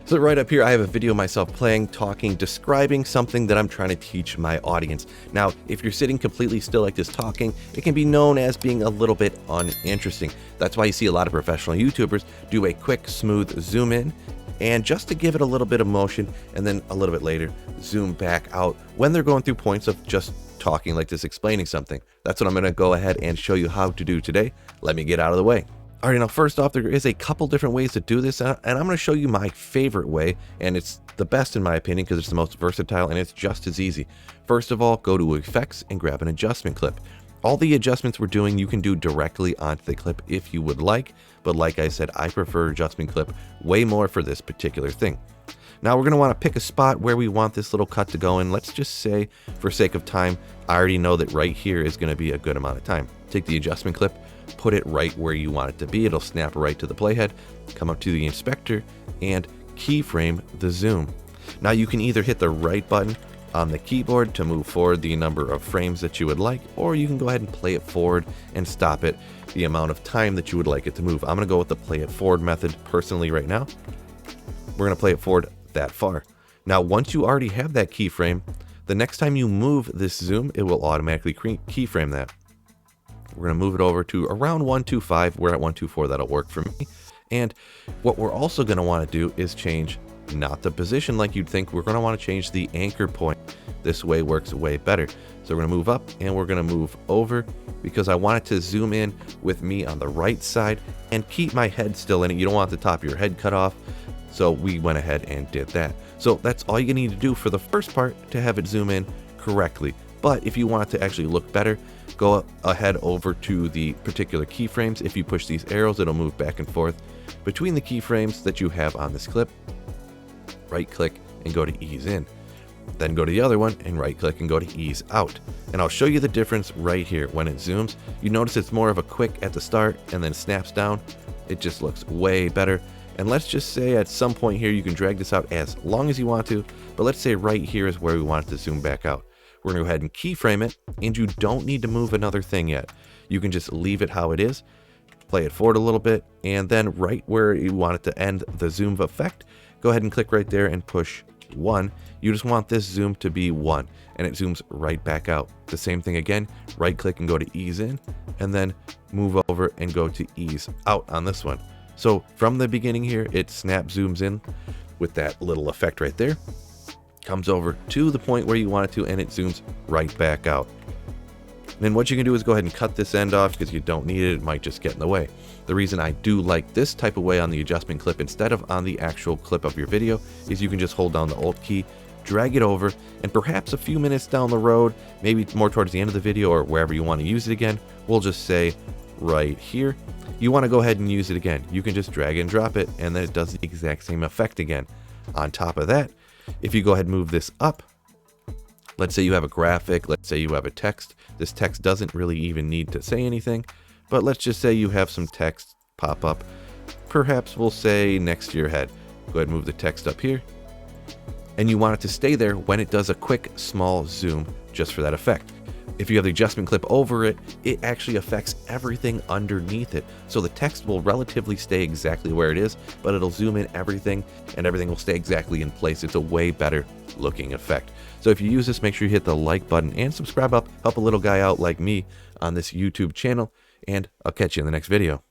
So right up here, I have a video of myself playing, talking, describing something that I'm trying to teach my audience. Now, if you're sitting completely still like this talking, it can be known as being a little bit uninteresting. That's why you see a lot of professional YouTubers do a quick, smooth zoom in, and just to give it a little bit of motion, and then a little bit later, zoom back out when they're going through points of just talking like this, explaining something. That's what I'm gonna go ahead and show you how to do today. Let me get out of the way. All right, now first off, there is a couple different ways to do this, and I'm going to show you my favorite way, and it's the best in my opinion because it's the most versatile and it's just as easy. First of all, go to Effects and grab an adjustment clip. All the adjustments we're doing, you can do directly onto the clip if you would like, but like I said, I prefer adjustment clip way more for this particular thing. Now we're going to want to pick a spot where we want this little cut to go in. Let's just say, for sake of time, I already know that right here is going to be a good amount of time. Take the adjustment clip, put it right where you want it to be. It'll snap right to the playhead. Come up to the inspector and keyframe the zoom. Now you can either hit the right button on the keyboard to move forward the number of frames that you would like, or you can go ahead and play it forward and stop it the amount of time that you would like it to move. I'm going to go with the play it forward method personally right now. We're going to play it forward that far. Now once you already have that keyframe, the next time you move this zoom, it will automatically keyframe that. We're going to move it over to around 125. We're at 124. That'll work for me. And what we're also going to want to do is change not the position like you'd think. We're going to want to change the anchor point. This way works way better. So we're going to move up and we're going to move over because I want it to zoom in with me on the right side and keep my head still in it. You don't want the top of your head cut off. So we went ahead and did that. So that's all you need to do for the first part to have it zoom in correctly. But if you want it to actually look better, go ahead over to the particular keyframes. If you push these arrows, it'll move back and forth between the keyframes that you have on this clip. Right click and go to ease in. Then go to the other one and right click and go to ease out. And I'll show you the difference right here. When it zooms, you notice it's more of a quick at the start and then snaps down. It just looks way better. And let's just say at some point here, you can drag this out as long as you want to, but let's say right here is where we want it to zoom back out. We're going to go ahead and keyframe it, and you don't need to move another thing yet. You can just leave it how it is, play it forward a little bit, and then right where you want it to end the zoom effect, go ahead and click right there and push 1. You just want this zoom to be 1, and it zooms right back out. The same thing again, right click and go to ease in, and then move over and go to ease out on this one. So from the beginning here, it snap zooms in with that little effect right there. Comes over to the point where you want it to, and it zooms right back out. Then what you can do is go ahead and cut this end off because you don't need it. It might just get in the way. The reason I do like this type of way on the adjustment clip instead of on the actual clip of your video is you can just hold down the Alt key, drag it over, and perhaps a few minutes down the road, maybe more towards the end of the video or wherever you want to use it again, we'll just say right here, you want to go ahead and use it again. You can just drag and drop it, and then it does the exact same effect again. On top of that, if you go ahead and move this up, let's say you have a graphic, let's say you have a text. This text doesn't really even need to say anything, but let's just say you have some text pop up. Perhaps we'll say next to your head. Go ahead and move the text up here. And you want it to stay there when it does a quick small zoom just for that effect. If you have the adjustment clip over it, it actually affects everything underneath it. So the text will relatively stay exactly where it is, but it'll zoom in everything and everything will stay exactly in place. It's a way better looking effect. So if you use this, make sure you hit the like button and subscribe up, help a little guy out like me on this YouTube channel, and I'll catch you in the next video.